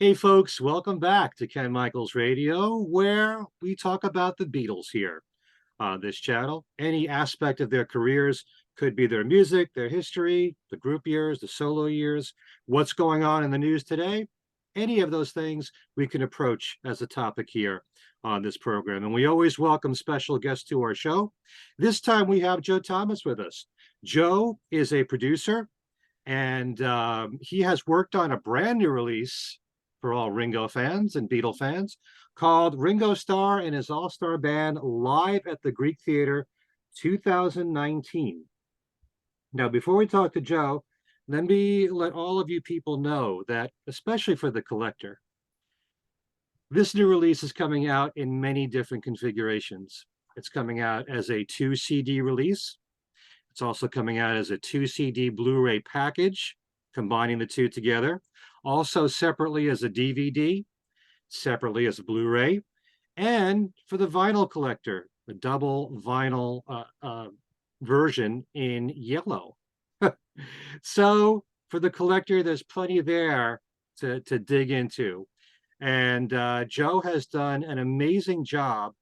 Hey folks, welcome back to Ken Michaels Radio, where we talk about the Beatles here on this channel. Any aspect of their careers, could be their music, their history, the group years, the solo years, what's going on in the news today. Any of those things we can approach as a topic here on this program. And we always welcome special guests to our show. This time we have Joe Thomas with us. Joe is a producer, and he has worked on a brand new release for all Ringo fans and Beatle fans called Ringo Starr and his All-Star Band live at the Greek Theater 2019. Now, before we talk to Joe, let me let all of you people know that, especially for the collector, this new release is coming out in many different configurations. It's coming out as a 2 CD release. It's also coming out as a 2 CD Blu-ray package, combining the two together. Also separately as a DVD, separately as a Blu-ray, and for the vinyl collector, the double vinyl version in yellow. So for the collector, there's plenty there to dig into. And Joe has done an amazing job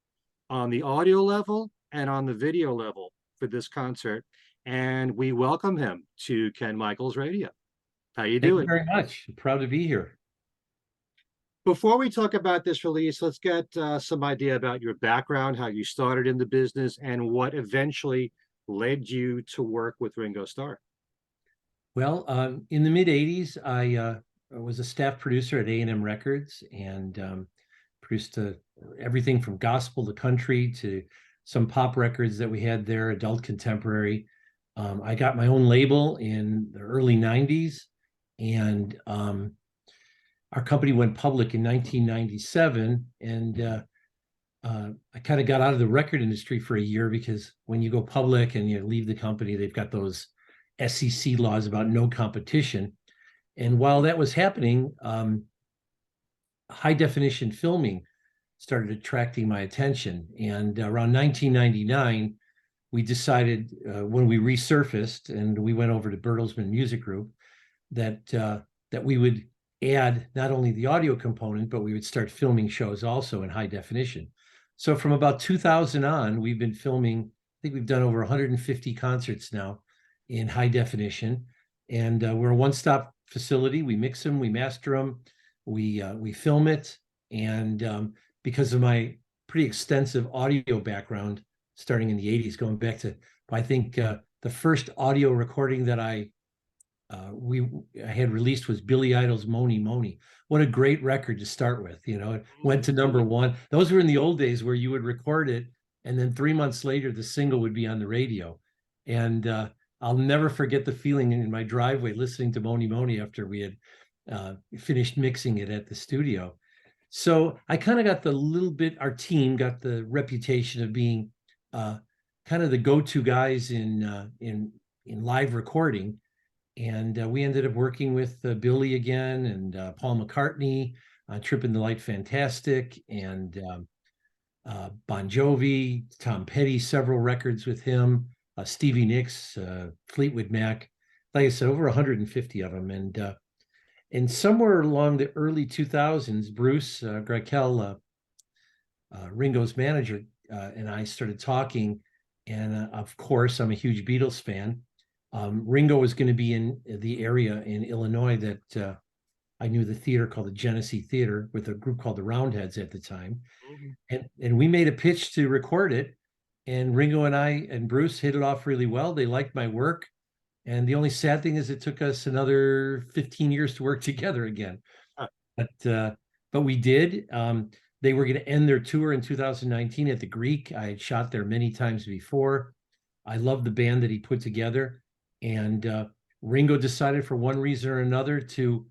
on the audio level and on the video level for this concert. And we welcome him to Ken Michaels Radio. How you Thank you doing? very much. Proud to be here. Before we talk about this release, let's get some idea about your background, how you started in the business, and what eventually led you to work with Ringo Starr. Well, in the mid 80s, I was a staff producer at A&M Records and produced everything from gospel to country to some pop records that we had there, adult contemporary. I got my own label in the early 90s, and our company went public in 1997. And I kind of got out of the record industry for a year because when you go public and you leave the company, they've got those SEC laws about no competition. And while that was happening, high definition filming started attracting my attention. And around 1999, we decided when we resurfaced and we went over to Bertelsmann Music Group that we would add not only the audio component, but we would start filming shows also in high definition. So from about 2000 on, we've been filming. I think we've done over 150 concerts now in high definition, and we're a one-stop facility. We mix them, we master them, we film it, and because of my pretty extensive audio background, starting in the 80s, going back to I think the first audio recording that I had released was Billy Idol's "Mony Mony." What a great record to start with! You know, it went to #1. Those were in the old days where you would record it, and then 3 months later, the single would be on the radio. And I'll never forget the feeling in my driveway listening to "Mony Mony" after we had finished mixing it at the studio. So I kind of got our team got the reputation of being kind of the go-to guys in live recording. And we ended up working with Billy again and Paul McCartney, Trippin' the Light Fantastic, and Bon Jovi, Tom Petty, several records with him, Stevie Nicks, Fleetwood Mac. Like I said, over 150 of them. And somewhere along the early 2000s, Bruce Greckel, Ringo's manager, and I started talking. And of course, I'm a huge Beatles fan. Ringo was going to be in the area in Illinois that I knew the theater called the Genesee Theater with a group called the Roundheads at the time. And we made a pitch to record it. And Ringo and I and Bruce hit it off really well. They liked my work. And the only sad thing is it took us another 15 years to work together again. But we did. They were going to end their tour in 2019 at the Greek. I had shot there many times before. I love the band that he put together. And Ringo decided for one reason or another to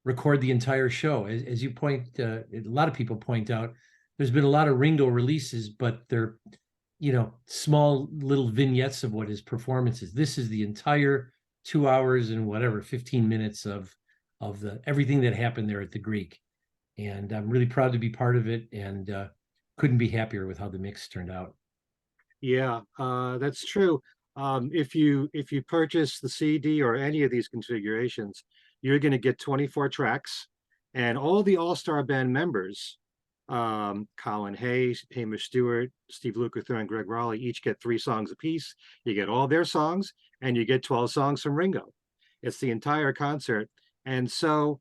record the entire show. As you point, a lot of people point out, there's been a lot of Ringo releases, but they're, small little vignettes of what his performance is. This is the entire 2 hours and whatever, 15 minutes of everything that happened there at the Greek. And I'm really proud to be part of it, and couldn't be happier with how the mix turned out. Yeah, that's true. If you purchase the CD or any of these configurations, you're going to get 24 tracks, And all the All-Star band members, Colin Hay, Hamish Stuart, Steve Lukather, and Gregg Rolie each get 3 songs apiece. You get all their songs, and you get 12 songs from Ringo. It's the entire concert. And so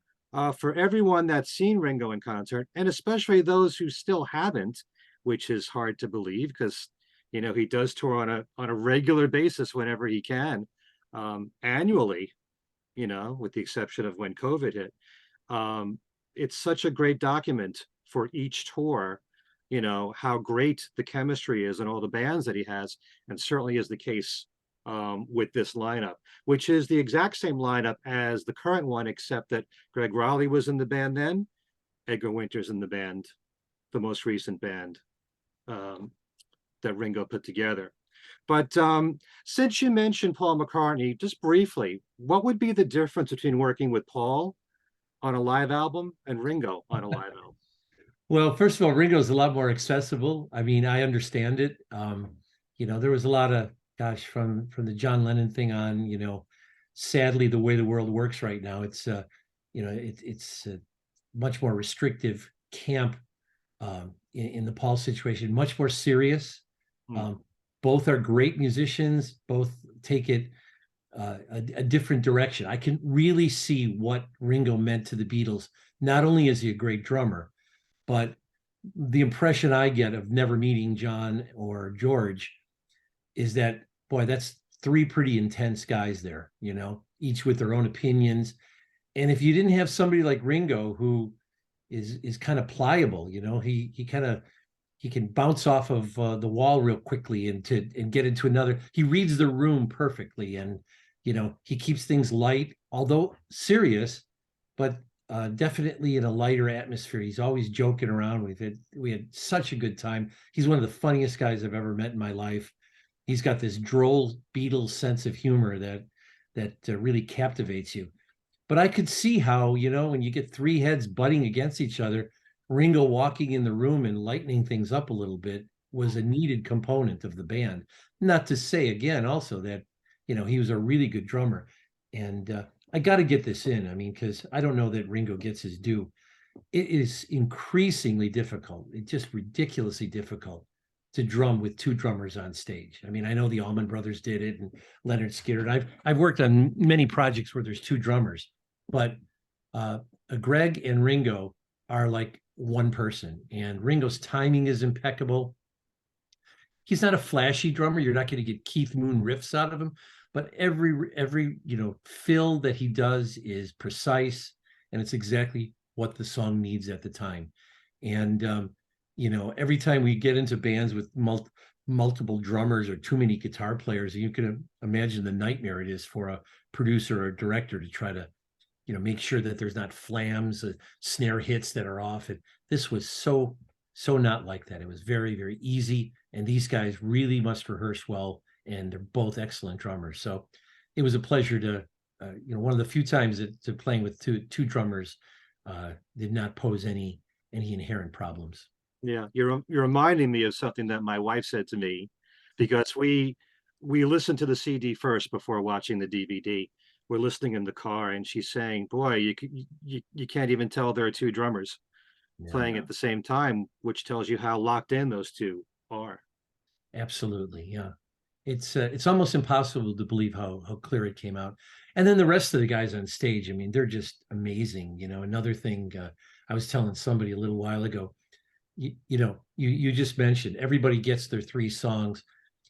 for everyone that's seen Ringo in concert, and especially those who still haven't, which is hard to believe because he does tour on a regular basis whenever he can, annually, with the exception of when COVID hit. It's such a great document for each tour, how great the chemistry is and all the bands that he has, and certainly is the case with this lineup, which is the exact same lineup as the current one, except that Gregg Rolie was in the band then, Edgar Winter's in the band, the most recent band that Ringo put together. But since you mentioned Paul McCartney, just briefly, what would be the difference between working with Paul on a live album and Ringo on a live album? Well, first of all, Ringo's a lot more accessible. I mean, I understand it. There was a lot of, gosh, from the John Lennon thing on, sadly, the way the world works right now, it's it's a much more restrictive camp in the Paul situation, much more serious. Both are great musicians, both take it a different direction. I can really see what Ringo meant to the Beatles. Not only is he a great drummer, but the impression I get of never meeting John or George is that, boy, that's 3 pretty intense guys there, each with their own opinions. And if you didn't have somebody like Ringo, who is kind of pliable, he can bounce off of the wall real quickly and get into another. He reads the room perfectly, and he keeps things light, although serious, but definitely in a lighter atmosphere. He's always joking around. We had such a good time. He's one of the funniest guys I've ever met in my life. He's got this droll Beatles sense of humor that really captivates you. But I could see how, when you get 3 heads butting against each other, Ringo walking in the room and lightening things up a little bit was a needed component of the band. Not to say, again, also that, he was a really good drummer. And I got to get this in. I mean, because I don't know that Ringo gets his due. It is increasingly difficult. It's just ridiculously difficult to drum with 2 drummers on stage. I mean, I know the Allman Brothers did it, and Leonard Skinner. I've worked on many projects where there's 2 drummers, but Gregg and Ringo are like one person, and Ringo's timing is impeccable. He's not a flashy drummer. You're not going to get Keith Moon riffs out of him, but every fill that he does is precise, and it's exactly what the song needs at the time. And every time we get into bands with multiple drummers or too many guitar players, you can imagine the nightmare it is for a producer or a director to try to make sure that there's not flams, snare hits that are off. And this was so not like that. It was very, very easy. And these guys really must rehearse well, and they're both excellent drummers. So it was a pleasure to, one of the few times that playing with two drummers did not pose any inherent problems. Yeah, you're reminding me of something that my wife said to me, because we listened to the CD first before watching the DVD. We're listening in the car, and she's saying, "Boy, you can't even tell there are 2 drummers playing at the same time," which tells you how locked in those 2 are. Absolutely, yeah. It's almost impossible to believe how clear it came out. And then the rest of the guys on stage, I mean, they're just amazing. Another thing I was telling somebody a little while ago, you just mentioned everybody gets their 3 songs,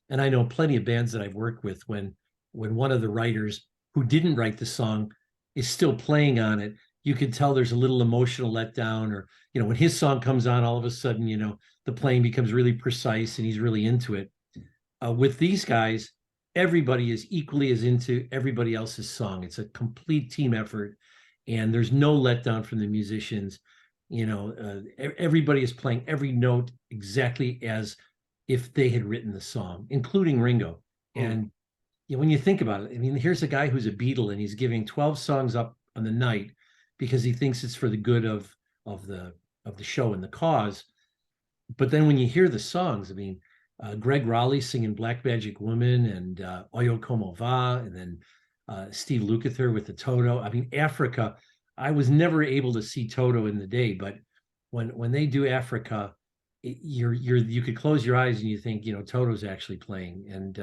and I know plenty of bands that I've worked with when one of the writers who didn't write the song is still playing on it, you can tell there's a little emotional letdown, or when his song comes on, all of a sudden the playing becomes really precise and he's really into it. With these guys, everybody is equally as into everybody else's song. It's a complete team effort, and there's no letdown from the musicians. Everybody is playing every note exactly as if they had written the song, including Ringo. And when you think about it, I mean, here's a guy who's a Beatle, and he's giving 12 songs up on the night because he thinks it's for the good of the show and the cause. But then when you hear the songs, I mean, Gregg Rolie singing Black Magic Woman and Oyo Como Va, and then Steve Lukather with the Toto. I mean, Africa, I was never able to see Toto in the day, but when they do Africa, you could close your eyes and you think, Toto's actually playing. And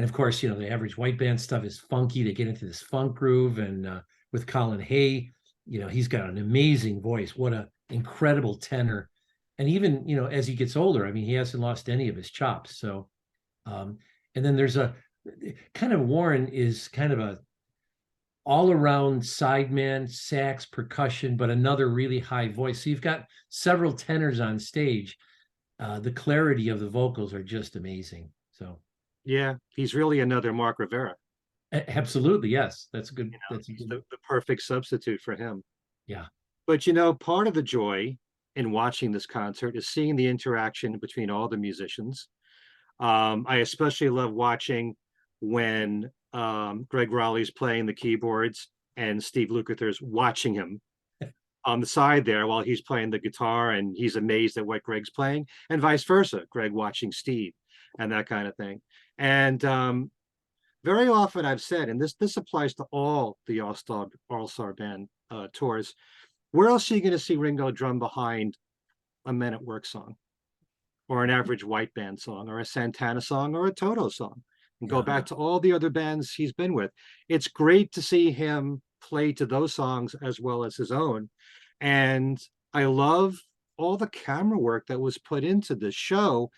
of course, the average white band stuff is funky. They get into this funk groove, and with Colin Hay, he's got an amazing voice. What an incredible tenor. And even, as he gets older, I mean, he hasn't lost any of his chops. So, and then there's Warren is kind of a all around sideman, sax, percussion, but another really high voice. So you've got several tenors on stage. The clarity of the vocals are just amazing. So Yeah, he's really another Mark Rivera. absolutely, yes, that's good. That's He's good. the perfect substitute for him. Yeah. But part of the joy in watching this concert is seeing the interaction between all the musicians. I especially love watching when Gregg Rolie's playing the keyboards and Steve Lukather's watching him on the side there while he's playing the guitar, and he's amazed at what Gregg's playing, and vice versa, Gregg watching Steve and that kind of thing. And very often I've said, and this applies to all the All-Star band tours, where else are you going to see Ringo drum behind a Men at Work song, or an average white band song, or a Santana song, or a Toto song, and go back to all the other bands he's been with? It's great to see him play to those songs as well as his own. And I love all the camera work that was put into this show.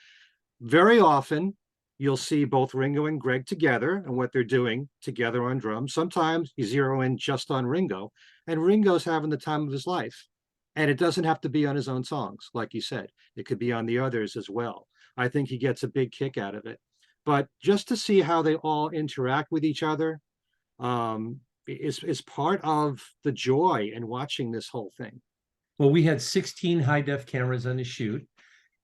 Very often, you'll see both Ringo and Gregg together and what they're doing together on drums. Sometimes you zero in just on Ringo, and Ringo's having the time of his life. And it doesn't have to be on his own songs, like you said. It could be on the others as well. I think he gets a big kick out of it. But just to see how they all interact with each other is part of the joy in watching this whole thing. Well, we had 16 high def cameras on the shoot,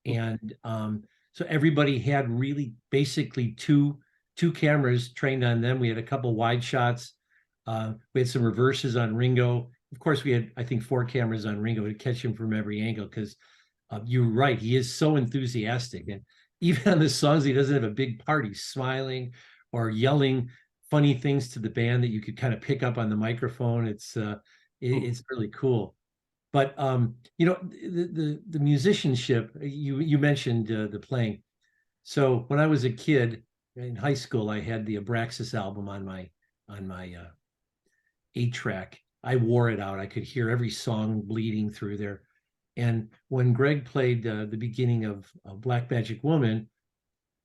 and so everybody had really basically two cameras trained on them. We had a couple wide shots. We had some reverses on Ringo. Of course, we had, I think, 4 cameras on Ringo to catch him from every angle, because you're right, he is so enthusiastic. And even on the songs, he doesn't have a big part. He's smiling or yelling funny things to the band that you could kind of pick up on the microphone. It's really cool. But the musicianship, you mentioned the playing. So when I was a kid in high school, I had the Abraxas album on my 8-track. I wore it out. I could hear every song bleeding through there. And when Gregg played the beginning of Black Magic Woman,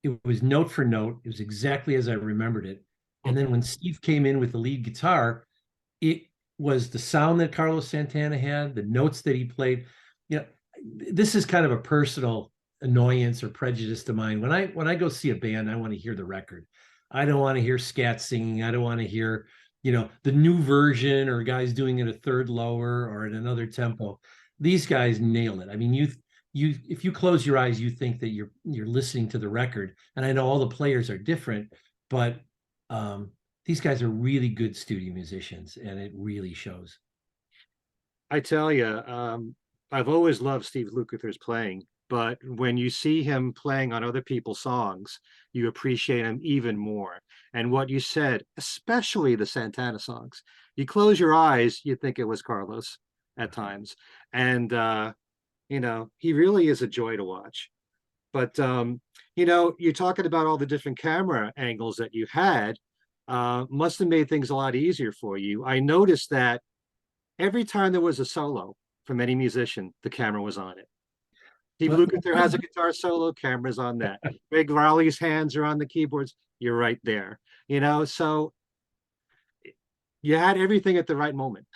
it was note for note. It was exactly as I remembered it. And then when Steve came in with the lead guitar, it was the sound that Carlos Santana had, the notes that he played. This is kind of a personal annoyance or prejudice to mine. When I go see a band, I want to hear the record. I don't want to hear scat singing. I don't want to hear, the new version or guys doing it a third lower or at another tempo. These guys nail it. I mean, if you close your eyes, you think that you're listening to the record. And I know all the players are different, but these guys are really good studio musicians, and it really shows. I tell you, I've always loved Steve Lukather's playing, but when you see him playing on other people's songs, you appreciate him even more. And what you said, especially the Santana songs, you close your eyes, you think it was Carlos at times. And, he really is a joy to watch. But, you're talking about all the different camera angles that you had. Must have made things a lot easier for you. I noticed that every time there was a solo from any musician, the camera was on it. Steve Lukather has a guitar solo, camera's on that. Gregg Rolie's hands are on the keyboards, you're right there. So you had everything at the right moment.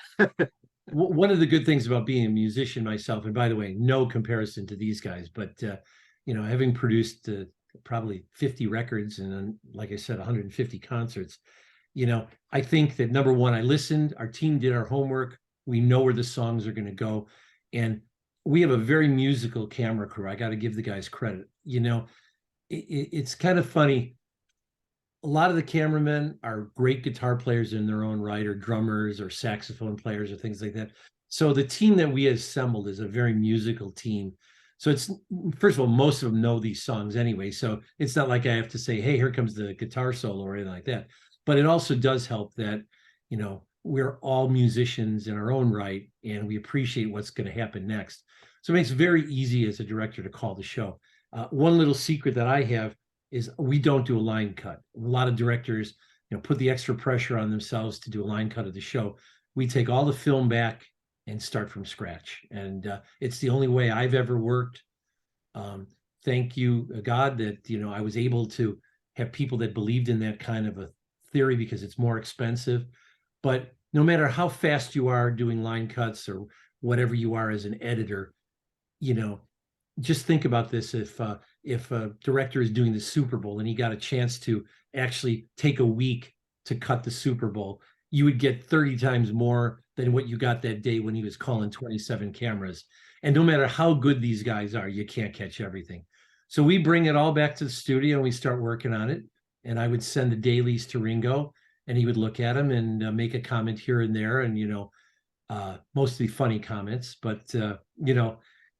One of the good things about being a musician myself, and by the way, no comparison to these guys, but having produced probably 50 records and, like I said, 150 concerts, I think that number one, I listened, our team did our homework, we know where the songs are going to go, and we have a very musical camera crew. I got to give the guys credit. It's kind of funny. A lot of the cameramen are great guitar players in their own right, or drummers or saxophone players or things like that. So the team that we assembled is a very musical team. So it's, first of all, most of them know these songs anyway. So it's not like I have to say, hey, here comes the guitar solo or anything like that. But it also does help that, we're all musicians in our own right, and we appreciate what's going to happen next. So it makes it very easy as a director to call the show. One little secret that I have is we don't do a line cut. A lot of directors, put the extra pressure on themselves to do a line cut of the show. We take all the film back and start from scratch, and it's the only way I've ever worked. Thank you, God, that I was able to have people that believed in that kind of a theory, because it's more expensive. But no matter how fast you are doing line cuts or whatever you are as an editor, just think about this. If a director is doing the Super Bowl and he got a chance to actually take a week to cut the Super Bowl, you would get 30 times more than what you got that day when he was calling 27 cameras. And no matter how good these guys are, you can't catch everything. So we bring it all back to the studio and we start working on it. And I would send the dailies to Ringo, and he would look at them and make a comment here and there, and mostly funny comments. But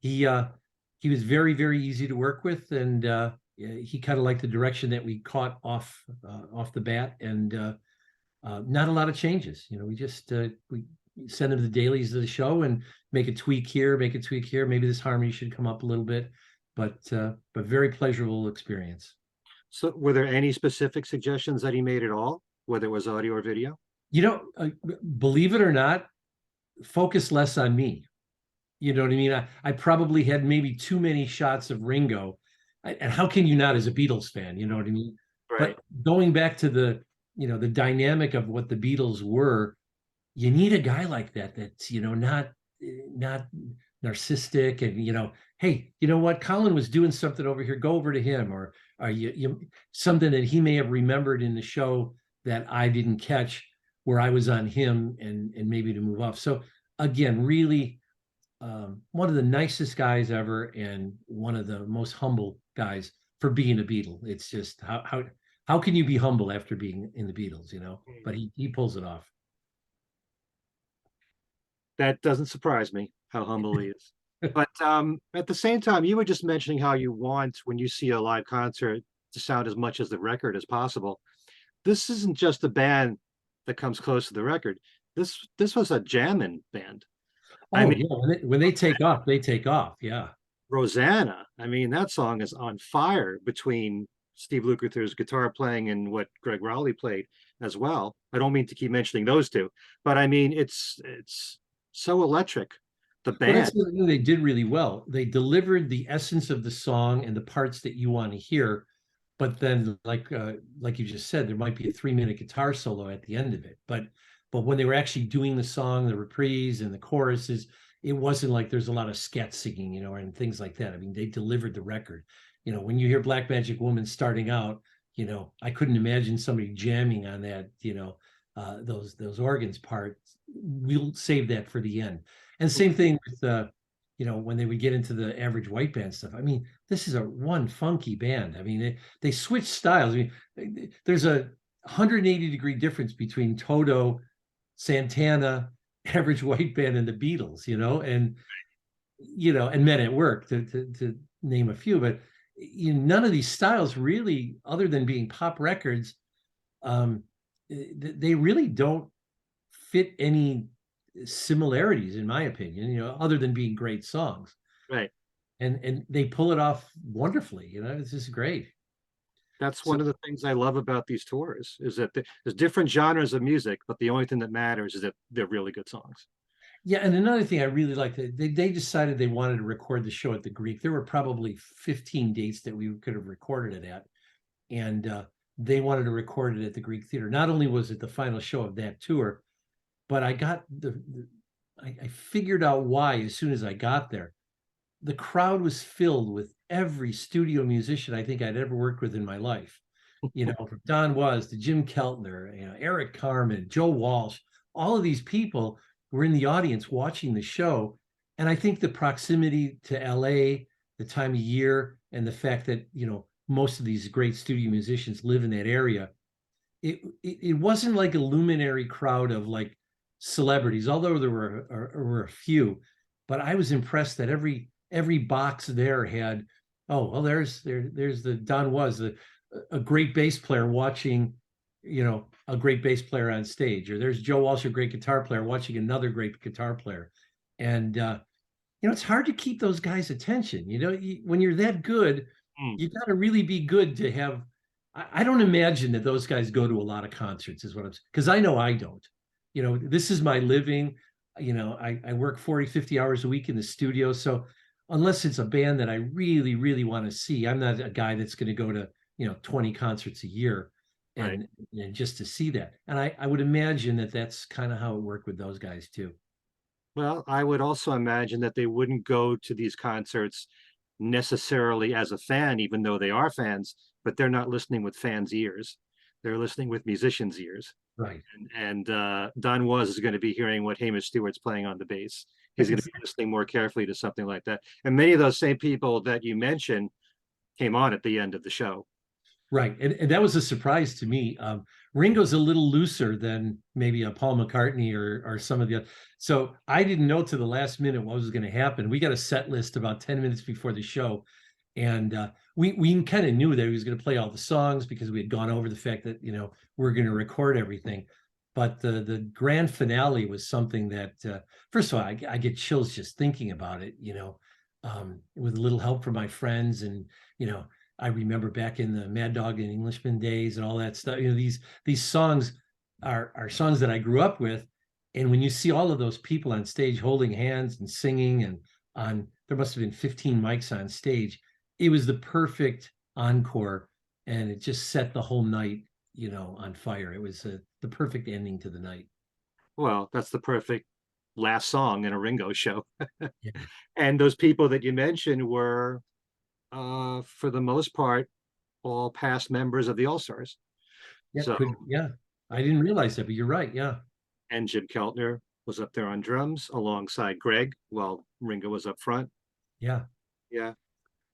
he was very, very easy to work with, and he kind of liked the direction that we caught off the bat, and not a lot of changes. We just we send him the dailies of the show and make a tweak here, make a tweak here. Maybe this harmony should come up a little bit, but very pleasurable experience. So were there any specific suggestions that he made at all, whether it was audio or video? Believe it or not, focus less on me. You know what I mean? I probably had maybe too many shots of Ringo. And how can you not as a Beatles fan? You know what I mean? Right. But going back to the dynamic of what the Beatles were, you need a guy like that that's, not narcissistic, and, hey, you know what? Colin was doing something over here, go over to him, or you something that he may have remembered in the show that I didn't catch, where I was on him, and maybe to move off. So again, really, one of the nicest guys ever, and one of the most humble guys for being a Beatle. It's just how can you be humble after being in the Beatles, But he pulls it off. That doesn't surprise me how humble he is. But at the same time, you were just mentioning how you want, when you see a live concert, to sound as much as the record as possible. This isn't just a band that comes close to the record. This was a jamming band. I Oh mean, yeah, when they take off, they take off. Yeah. Rosanna, I mean, that song is on fire between Steve Lukather's guitar playing and what Gregg Rolie played as well. I don't mean to keep mentioning those two, but I mean, it's so electric. The Well, band. that's the thing they did really well. They delivered the essence of the song and the parts that you want to hear, but then, like you just said, there might be a 3-minute guitar solo at the end of it. But when they were actually doing the song, the reprise and the choruses, it wasn't like there's a lot of scat singing, and things like that. I mean, they delivered the record. When you hear Black Magic Woman starting out, I couldn't imagine somebody jamming on that, those organs parts. We'll save that for the end. And same thing with when they would get into the Average White Band stuff. I mean, this is one funky band. I mean, they switch styles. I mean, there's a 180-degree difference between Toto, Santana, Average White Band, and the Beatles, and Men at Work, to name a few. But none of these styles really, other than being pop records, they really don't fit any similarities, in my opinion, other than being great songs. Right. And they pull it off wonderfully. It's just great. That's one of the things I love about these tours, is that there's different genres of music, but the only thing that matters is that they're really good songs. Yeah, and another thing I really liked, they decided they wanted to record the show at the Greek. There were probably 15 dates that we could have recorded it at, and they wanted to record it at the Greek Theater. Not only was it the final show of that tour, but I got I figured out why as soon as I got there. The crowd was filled with every studio musician I think I'd ever worked with in my life. From Don Was to Jim Keltner, Eric Carmen, Joe Walsh, all of these people were in the audience watching the show. And I think the proximity to LA, the time of year, and the fact that, most of these great studio musicians live in that area, it wasn't like a luminary crowd of like celebrities, although there were a few. But I was impressed that every box there had, oh, well, there's the Don Was, a great bass player watching a great bass player on stage, or there's Joe Walsh, a great guitar player, watching another great guitar player. And it's hard to keep those guys' attention. When you're that good, you got to really be good to have. I don't imagine that those guys go to a lot of concerts, is what I'm saying, because I know I don't. This is my living. I work 40, 50 hours a week in the studio. So unless it's a band that I really, really want to see, I'm not a guy that's going to go to, 20 concerts a year and, Right. and just to see that. And I would imagine that that's kind of how it worked with those guys too. Well, I would also imagine that they wouldn't go to these concerts necessarily as a fan, even though they are fans, but they're not listening with fans' ears. They're listening with musicians' ears. Right. And Don Was is going to be hearing what Hamish Stewart's playing on the bass. He's going to be listening more carefully to something like that. And many of those same people that you mentioned came on at the end of the show. Right. And that was a surprise to me. Ringo's a little looser than maybe a Paul McCartney or some of the other. So I didn't know to the last minute what was going to happen. We got a set list about 10 minutes before the show. And we kind of knew that he was going to play all the songs because we had gone over the fact that, we're going to record everything. But the grand finale was something that, first of all, I get chills just thinking about it, with a little help from my friends. And, I remember back in the Mad Dog and Englishman days and all that stuff. These songs are songs that I grew up with. And when you see all of those people on stage holding hands and singing, and there must have been 15 mics on stage, it was the perfect encore, and it just set the whole night, on fire. It was the perfect ending to the night. Well, that's the perfect last song in a Ringo show. Yeah, And those people that you mentioned were, for the most part, all past members of the All-Stars. yeah, So, yeah. I didn't realize that, but you're right. Yeah, and Jim Keltner was up there on drums alongside Gregg while Ringo was up front. yeah. Yeah.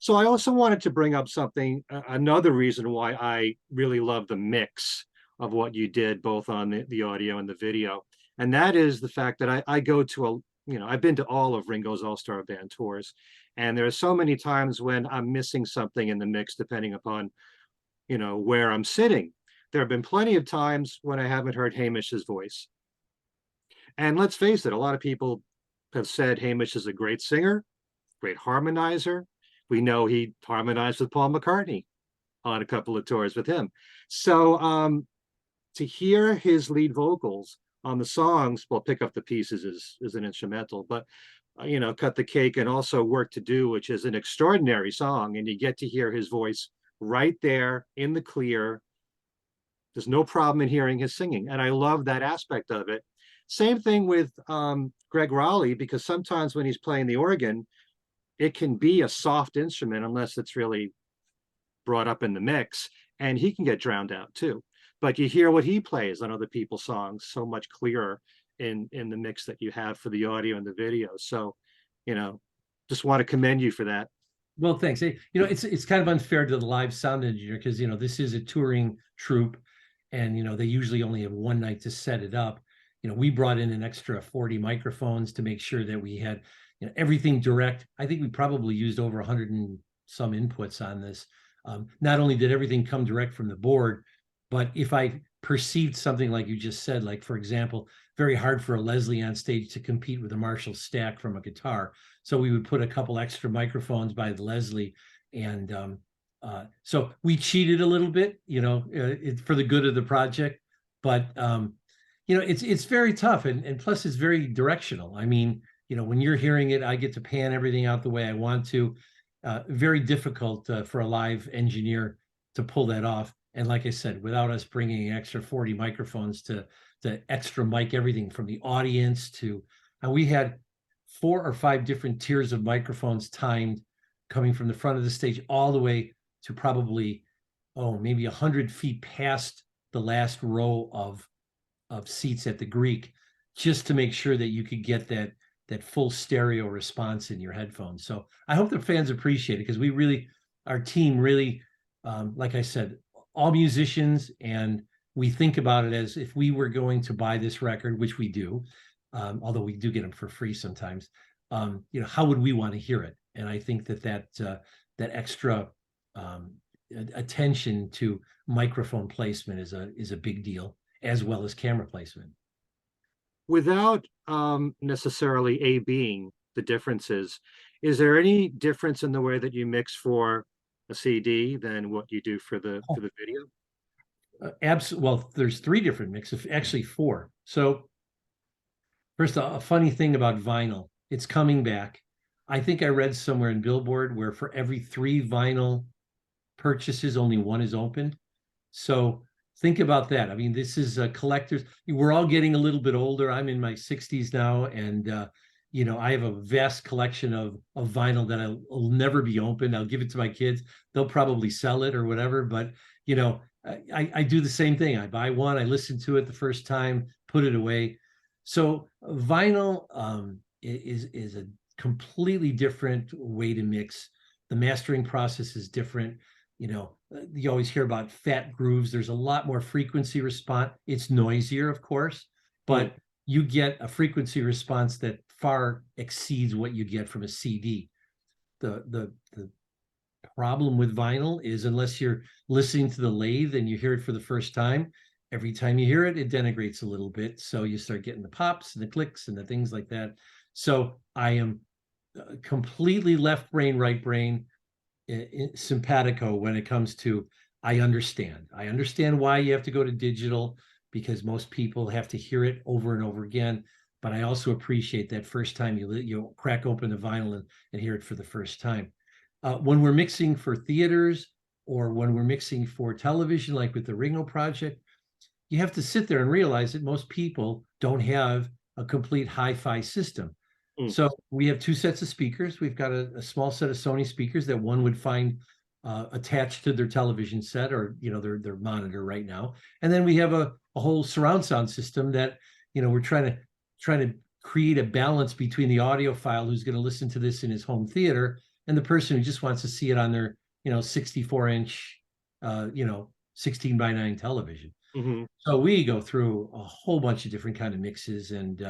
So I also wanted to bring up something, another reason why I really love the mix of what you did both on the audio and the video. And that is the fact that I go to I've been to all of Ringo's All-Star Band tours. And there are so many times when I'm missing something in the mix, depending upon, where I'm sitting. There have been plenty of times when I haven't heard Hamish's voice. And let's face it, a lot of people have said Hamish is a great singer, great harmonizer. We know he harmonized with Paul McCartney on a couple of tours with him. So to hear his lead vocals on the songs, well, Pick Up the Pieces is an instrumental, but Cut the Cake and also Work to Do, which is an extraordinary song, and you get to hear his voice right there in the clear. There's no problem in hearing his singing, and I love that aspect of it. Same thing with Gregg Rolie, because sometimes when he's playing the organ, it can be a soft instrument unless it's really brought up in the mix, and he can get drowned out too. But you hear what he plays on other people's songs so much clearer in the mix that you have for the audio and the video. So, just want to commend you for that. Well, thanks. It's kind of unfair to the live sound engineer because this is a touring troupe, and they usually only have one night to set it up. We brought in an extra 40 microphones to make sure that we had everything direct. I think we probably used over 100 and some inputs on this. Not only did everything come direct from the board, but if I perceived something like you just said, like for example, very hard for a Leslie on stage to compete with a Marshall stack from a guitar. So we would put a couple extra microphones by the Leslie. And so we cheated a little bit, for the good of the project. But, it's very tough. And plus it's very directional. I mean, when you're hearing it, I get to pan everything out the way I want to. Very difficult for a live engineer to pull that off. And like I said, without us bringing extra 40 microphones to extra mic everything from the audience to, and we had 4 or 5 different tiers of microphones timed coming from the front of the stage all the way to probably, maybe 100 feet past the last row of seats at the Greek, just to make sure that you could get that full stereo response in your headphones. So I hope the fans appreciate it because our team really, like I said, all musicians, and we think about it as if we were going to buy this record, which we do, although we do get them for free sometimes. How would we want to hear it? And I think that extra attention to microphone placement is a big deal, as well as camera placement. Without necessarily A being the differences, is there any difference in the way that you mix for a CD than what you do for the video? Well, there's three different mixes, actually four. So first, a funny thing about vinyl, it's coming back. I think I read somewhere in Billboard where for every three vinyl purchases, only one is opened. So think about that. I mean, this is collectors. We're all getting a little bit older. I'm in my 60s now, and I have a vast collection of vinyl that will never be opened. I'll give it to my kids. They'll probably sell it or whatever. But I do the same thing. I buy one, I listen to it the first time, put it away. So vinyl is a completely different way to mix. The mastering process is different. You always hear about fat grooves. There's a lot more frequency response. It's noisier, of course, but you get a frequency response that far exceeds what you get from a CD. The problem with vinyl is, unless you're listening to the lathe and you hear it for the first time, every time you hear it, it denigrates a little bit. So you start getting the pops and the clicks and the things like that. So I am completely left brain, right brain, simpatico when it comes to, I understand why you have to go to digital, because most people have to hear it over and over again. But I also appreciate that first time you crack open the vinyl and hear it for the first time. When we're mixing for theaters or when we're mixing for television, like with the Ringo project, you have to sit there and realize that most people don't have a complete hi-fi system. So we have two sets of speakers. We've got a small set of Sony speakers that one would find attached to their television set or their monitor right now. And then we have a whole surround sound system that we're trying to create a balance between the audiophile who's going to listen to this in his home theater and the person who just wants to see it on their 64-inch 16:9 television. So we go through a whole bunch of different kind of mixes and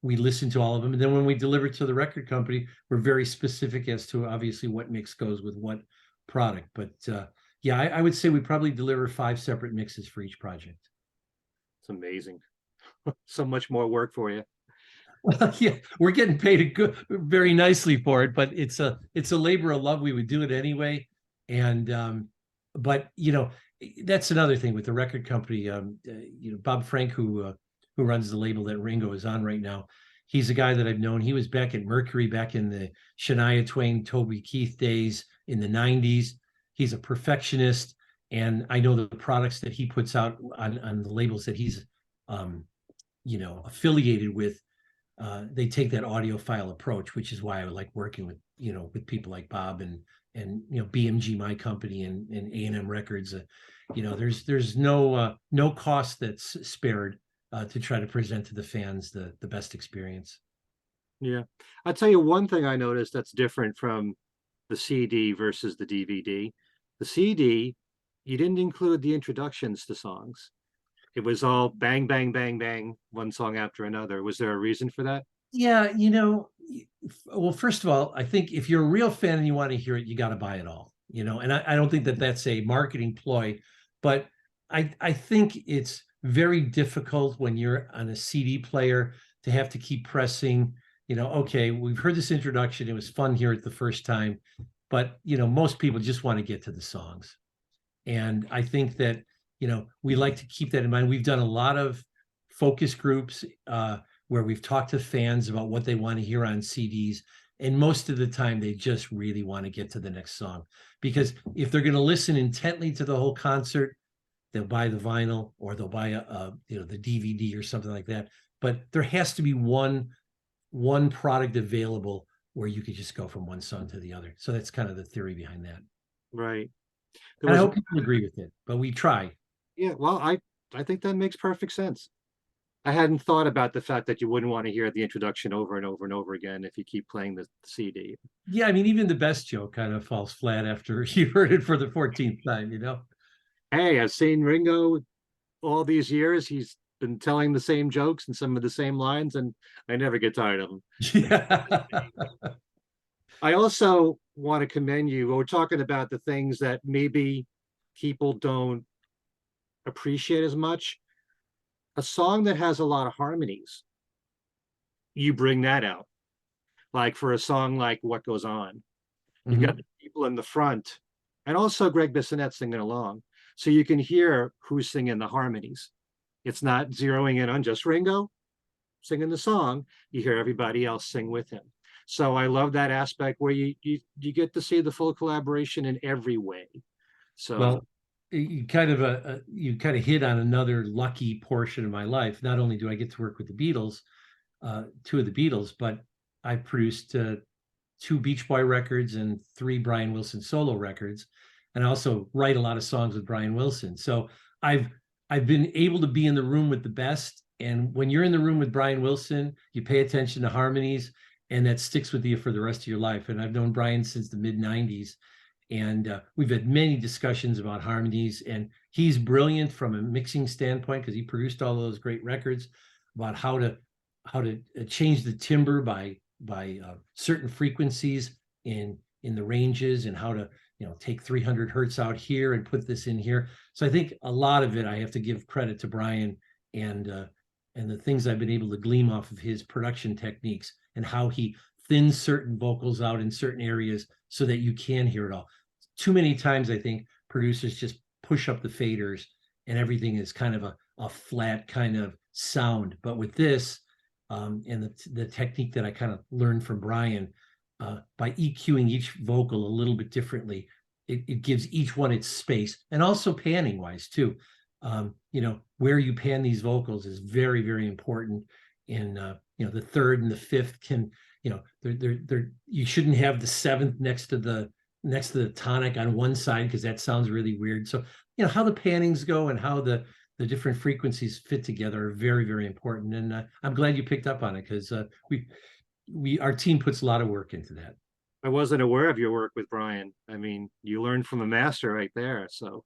we listen to all of them. And then when we deliver to the record company, we're very specific as to obviously what mix goes with what product. But I would say we probably deliver 5 separate mixes for each project. It's amazing. So much more work for you. Well, yeah, we're getting paid very nicely for it, but it's a labor of love. We would do it anyway. And but that's another thing with the record company. Bob Frank, who runs the label that Ringo is on right now. He's a guy that I've known. He was back at Mercury back in the Shania Twain, Toby Keith days in the 90s. He's a perfectionist. And I know the products that he puts out on the labels that he's, affiliated with, they take that audiophile approach, which is why I like working with, with people like Bob and BMG, my company, and A&M Records. There's no cost that's spared to try to present to the fans the best experience. Yeah. I'll tell you one thing I noticed that's different from the CD versus the DVD. The CD, you didn't include the introductions to songs. It was all bang, bang, bang, bang, one song after another. Was there a reason for that? Yeah, well, first of all, I think if you're a real fan and you want to hear it, you got to buy it all, and I don't think that that's a marketing ploy, but I think it's very difficult when you're on a CD player to have to keep pressing, okay, we've heard this introduction. It was fun here at the first time, but, most people just want to get to the songs. And I think that, we like to keep that in mind. We've done a lot of focus groups where we've talked to fans about what they want to hear on CDs. And most of the time, they just really want to get to the next song. Because if they're going to listen intently to the whole concert, they'll buy the vinyl or they'll buy the DVD or something like that. But there has to be one product available where you could just go from one song to the other. So that's kind of the theory behind that. Right. And I hope people agree with it, but we try. Yeah, well, I think that makes perfect sense. I hadn't thought about the fact that you wouldn't want to hear the introduction over and over and over again if you keep playing the CD. Yeah, I mean, even the best joke kind of falls flat after you heard it for the 14th time, Hey, I've seen Ringo all these years. He's been telling the same jokes and some of the same lines, and I never get tired of them. Yeah. I also want to commend you. We're talking about the things that maybe people don't appreciate as much. A song that has a lot of harmonies, you bring that out. Like for a song like What Goes On, you've got Mhm. the people in the front and also Greg Bissonette singing along. So you can hear who's singing the harmonies. It's not zeroing in on just Ringo singing the song. You hear everybody else sing with him. So I love that aspect where you get to see the full collaboration in every way. So Well, you kind of hit on another lucky portion of my life. Not only do I get to work with the Beatles, two of the Beatles, but I produced two Beach Boy records and three Brian Wilson solo records, and I also write a lot of songs with Brian Wilson. So I've I've been able to be in the room with the best. And when you're in the room with Brian Wilson, you pay attention to harmonies, and that sticks with you for the rest of your life. And I've known Brian since the mid '90s, and we've had many discussions about harmonies. And he's brilliant from a mixing standpoint because he produced all those great records about how to change the timbre by certain frequencies in the ranges, and how to take 300 hertz out here and put this in here. So I think a lot of it I have to give credit to Brian, and uh, and the things I've been able to glean off of his production techniques, and how he thins certain vocals out in certain areas so that you can hear it all. Too many times I think producers just push up the faders and everything is kind of a flat kind of sound. But with this, and the technique that I kind of learned from Brian, by EQing each vocal a little bit differently, it gives each one its space, and also panning wise too. Where you pan these vocals is very, very important. In the third and the fifth can, they're you shouldn't have the seventh next to the tonic on one side because that sounds really weird. So how the pannings go and how the different frequencies fit together are very, very important. And I'm glad you picked up on it because our team puts a lot of work into that. I wasn't aware of your work with Brian. I mean, you learned from a master right there. So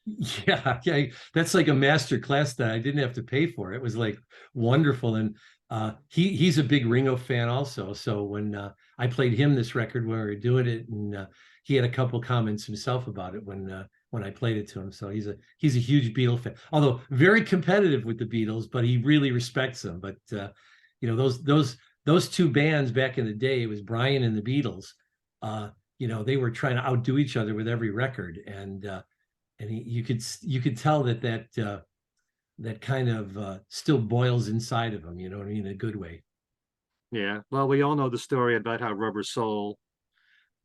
Yeah, yeah, that's like a master class that I didn't have to pay for. It was like wonderful, and he's a big Ringo fan also. So when I played him this record when we were doing it, and he had a couple comments himself about it when I played it to him. So he's a huge Beatles fan, although very competitive with the Beatles, but he really respects them. But those two bands back in the day, it was Brian and the Beatles. They were trying to outdo each other with every record, and you could tell that kind of still boils inside of him. You know what I mean, in a good way. yeah, well, we all know the story about how Rubber Soul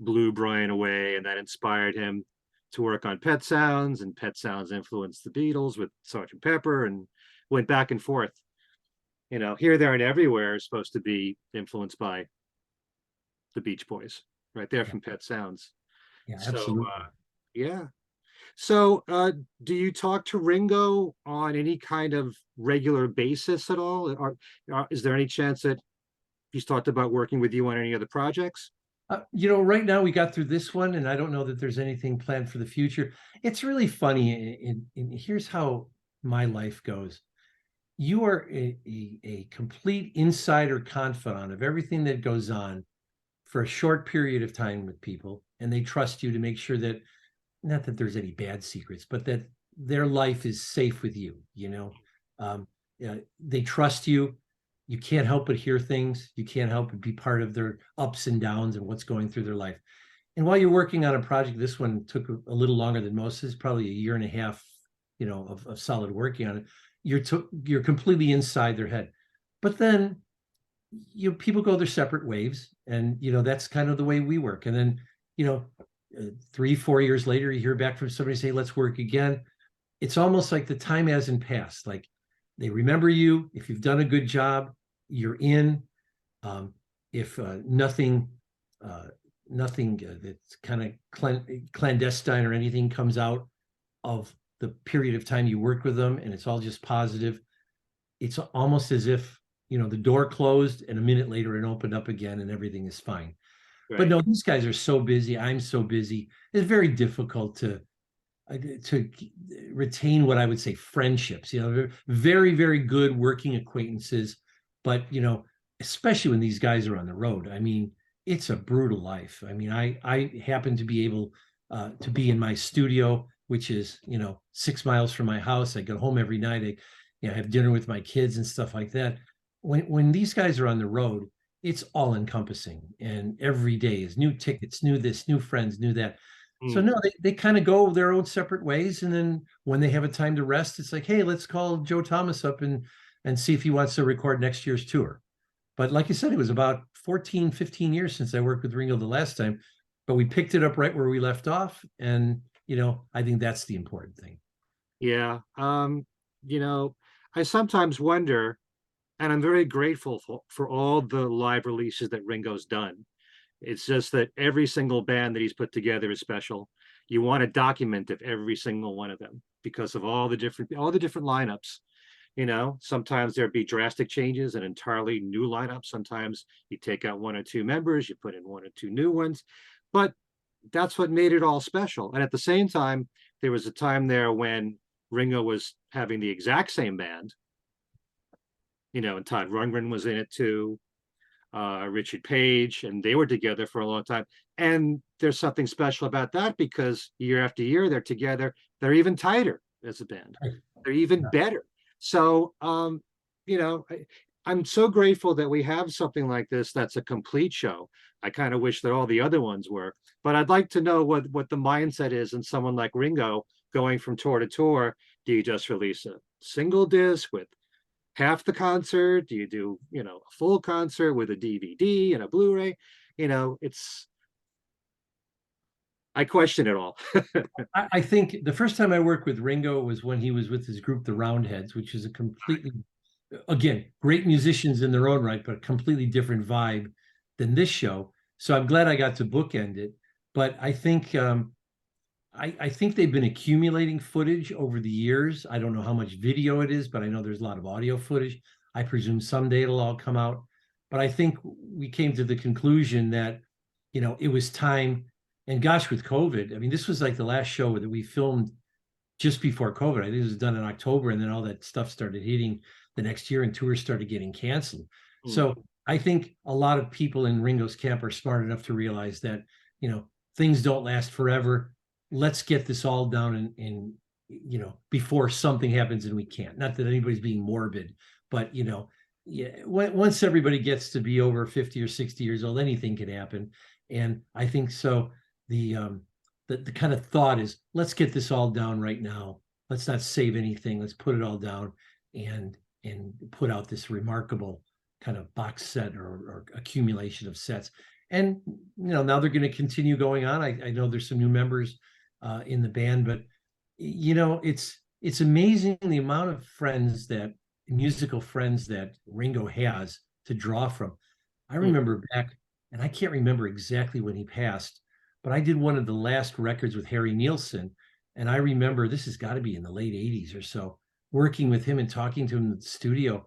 blew Brian away, and that inspired him to work on Pet Sounds, and Pet Sounds influenced the Beatles with Sergeant Pepper, and went back and forth. Here, there, and everywhere is supposed to be influenced by the Beach Boys, right there Yeah, from Pet Sounds. yeah, So, absolutely. yeah. So, do you talk to Ringo on any kind of regular basis at all? Or is there any chance that he's talked about working with you on any other projects? Right now we got through this one, and I don't know that there's anything planned for the future. It's really funny, and here's how my life goes. You are a complete insider confidant of everything that goes on for a short period of time with people, and they trust you to make sure that, not that there's any bad secrets, but that their life is safe with you. They trust you. You can't help but hear things. You can't help but be part of their ups and downs and what's going through their life. And while you're working on a project, this one took a little longer than most. It's probably a year and a half, of solid working on it. You're completely inside their head. But then people go their separate ways, and that's kind of the way we work. And then, you know 3 4 years later, you hear back from somebody say, let's work again. It's almost like the time hasn't passed. Like, they remember you. If you've done a good job, you're in. If nothing that's kind of clandestine or anything comes out of the period of time you worked with them, and it's all just positive, it's almost as if the door closed and a minute later it opened up again and everything is fine. But Right. no, these guys are so busy. I'm so busy. It's very difficult to retain what I would say friendships. They're very, very good working acquaintances, but especially when these guys are on the road. I mean, it's a brutal life. I mean, I happen to be able to be in my studio, which is 6 miles from my house. I go home every night. Have dinner with my kids and stuff like that. When these guys are on the road, it's all encompassing, and every day is new tickets, new this, new friends, new that. So Mm. no, they kind of go their own separate ways, and then when they have a time to rest, it's like, hey, let's call Joe Thomas up and see if he wants to record next year's tour. But like you said, it was about 14, 15 years since I worked with Ringo the last time, but we picked it up right where we left off. And, I think that's the important thing. Yeah. You know, I sometimes wonder, and I'm very grateful for all the live releases that Ringo's done. It's just that every single band that he's put together is special. You want to document of every single one of them because of all the different lineups. Sometimes there'd be drastic changes and entirely new lineups. Sometimes you take out one or two members, you put in one or two new ones, but that's what made it all special. And at the same time, there was a time there when Ringo was having the exact same band, and Todd Rundgren was in it too, Richard Page, and they were together for a long time. And there's something special about that because year after year they're together. They're even tighter as a band. They're even better. So, I'm so grateful that we have something like this that's a complete show. I kind of wish that all the other ones were, but I'd like to know what the mindset is in someone like Ringo going from tour to tour. Do you just release a single disc with half the concert? Do you do, a full concert with a DVD and a Blu-ray? It's I question it all. I think the first time I worked with Ringo was when he was with his group, the Roundheads, which is a completely, again, great musicians in their own right, but a completely different vibe than this show. So I'm glad I got to bookend it. But I think they've been accumulating footage over the years. I don't know how much video it is, but I know there's a lot of audio footage. I presume someday it'll all come out. But I think we came to the conclusion that, it was time. And gosh, with COVID, I mean, this was like the last show that we filmed just before COVID. I think it was done in October, and then all that stuff started hitting the next year, and tours started getting canceled. Mm. So I think a lot of people in Ringo's camp are smart enough to realize that, things don't last forever. Let's get this all down before something happens and we can't. Not that anybody's being morbid, but yeah, once everybody gets to be over 50 or 60 years old, anything can happen. And I think so. The the kind of thought is, let's get this all down right now. Let's not save anything. Let's put it all down and put out this remarkable kind of box set or accumulation of sets. And now they're going to continue going on. I know there's some new members in the band, but it's amazing the amount of musical friends that Ringo has to draw from. I Mm. remember back, and I can't remember exactly when he passed, but I did one of the last records with Harry Nilsson, and I remember this has got to be in the late '80s or so, working with him and talking to him in the studio.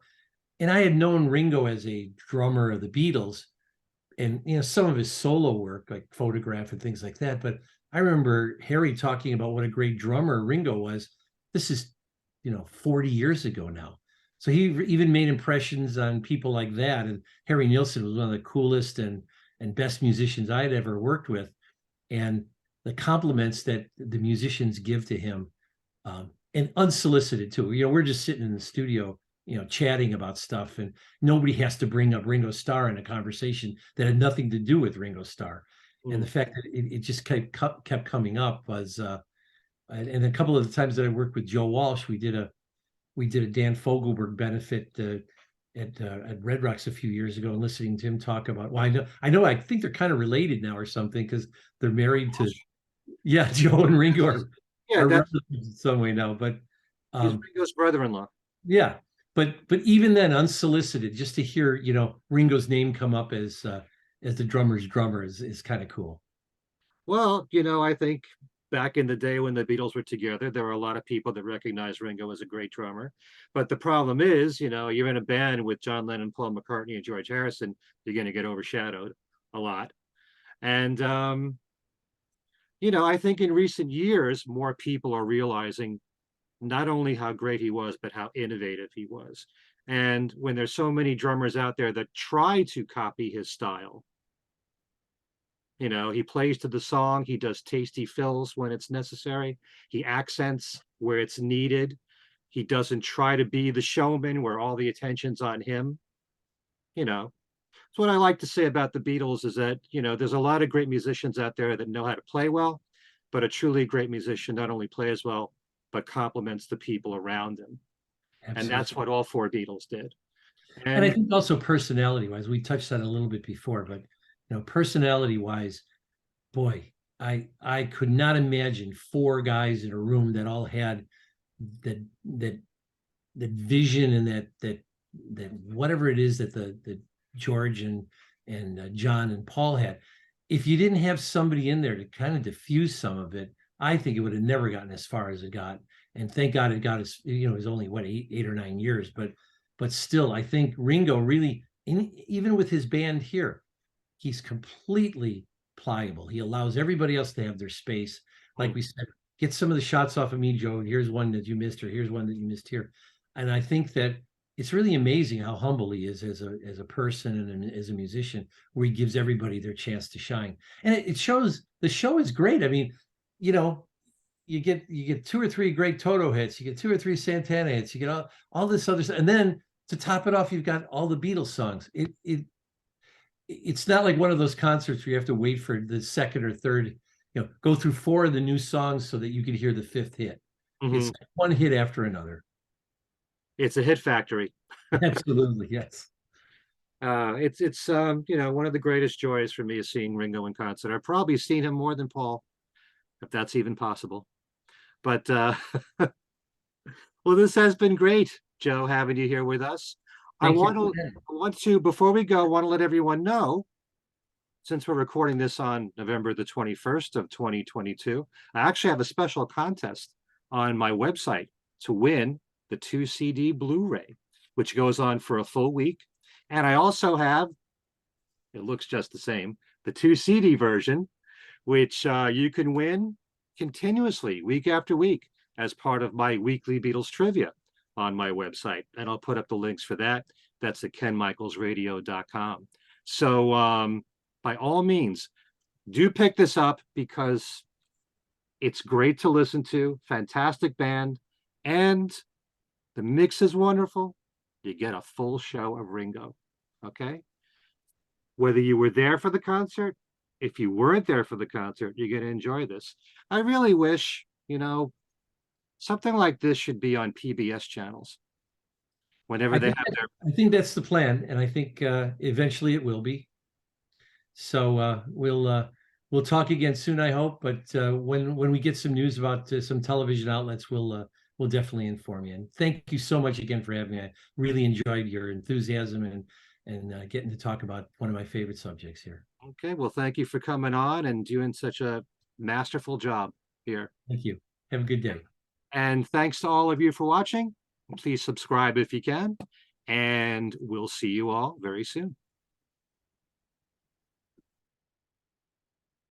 And I had known Ringo as a drummer of the Beatles, and some of his solo work, like Photograph and things like that. But I remember Harry talking about what a great drummer Ringo was. This is 40 years ago now. So he even made impressions on people like that. And Harry Nilsson was one of the coolest and best musicians I had ever worked with. And the compliments that the musicians give to him, and unsolicited too. We're just sitting in the studio, chatting about stuff, and nobody has to bring up Ringo Starr in a conversation that had nothing to do with Ringo Starr. And the Mm. fact that it just kept coming up was, and a couple of the times that I worked with Joe Walsh, we did a Dan Fogelberg benefit at Red Rocks a few years ago, and listening to him talk about. Well, I think they're kind of related now or something because they're married to. Yeah, Joe and Ringo Yeah, are that's relatives in some way now, but he's um, Ringo's brother-in-law. yeah, but even then, unsolicited, just to hear Ringo's name come up as the drummer's drummer is kind of cool. Well, I think back in the day when the Beatles were together, there were a lot of people that recognized Ringo as a great drummer. But the problem is, you're in a band with John Lennon, Paul McCartney, and George Harrison, you're going to get overshadowed a lot. And, I think in recent years, more people are realizing not only how great he was, but how innovative he was. And when there's so many drummers out there that try to copy his style, You know, he plays to the song, he does tasty fills when it's necessary, he accents where it's needed. He doesn't try to be the showman where all the attention's on him. You know, so what I like to say about the Beatles is that, you know, there's a lot of great musicians out there that know how to play well, but a truly great musician not only plays well, but compliments the people around him. And that's Absolutely. what all four Beatles did. And I And think also personality wise, we touched on it a little bit before, but personality wise, boy, I could not imagine four guys in a room that all had that that that vision and that whatever it is that the George and John and Paul had. If you didn't have somebody in there to kind of diffuse some of it, I think it would have never gotten as far as it got. And thank God it got as it was only what 8 or 9 years, but still, I think Ringo really, even with his band here, he's completely pliable. He allows everybody else to have their space. Like we said, get some of the shots off of me, Joe. Here's one that you missed, or here's one that you missed here. And I think that it's really amazing how humble he is as a person and as a musician, where he gives everybody their chance to shine. And it shows. The show is great. I mean, you know, you get two or three great Toto hits, you get two or three Santana hits, you get all this other stuff, and then to top it off, you've got all the Beatles songs. It's not like one of those concerts where you have to wait for the second or third, go through four of the new songs so that you could hear the fifth hit. It's like one hit after another. it's a hit factory. Absolutely, yes. It's you know, one of the greatest joys for me is seeing Ringo in concert. I've probably seen him more than Paul, if that's even possible. But well, this has been great, Joe, having you here with us. I Thank you. want to before we go, I want to let everyone know, since we're recording this on November the 21st of 2022, I actually have a special contest on my website to win the 2 CD Blu-ray, which goes on for a full week. And I also have, it looks just the same, the 2 CD version, which you can win continuously week after week as part of my weekly Beatles trivia on my website. And I'll put up the links for that. That's at kenmichaelsradio.com. So by all means, do pick this up because it's great to listen to, fantastic band, and the mix is wonderful. You get a full show of Ringo. Okay. Whether you were there for the concert, if you weren't there for the concert, you're going to enjoy this. I really wish, you know, something like this should be on PBS channels whenever I they think have their. I think that's the plan, and I think eventually it will be. So we'll talk again soon, I hope. But when we get some news about some television outlets, we'll definitely inform you. And thank you so much again for having me. I really enjoyed your enthusiasm and getting to talk about one of my favorite subjects here. Okay, well, thank you for coming on and doing such a masterful job here. Thank you. Have a good day. And thanks to all of you for watching. Please subscribe if you can, and we'll see you all very soon.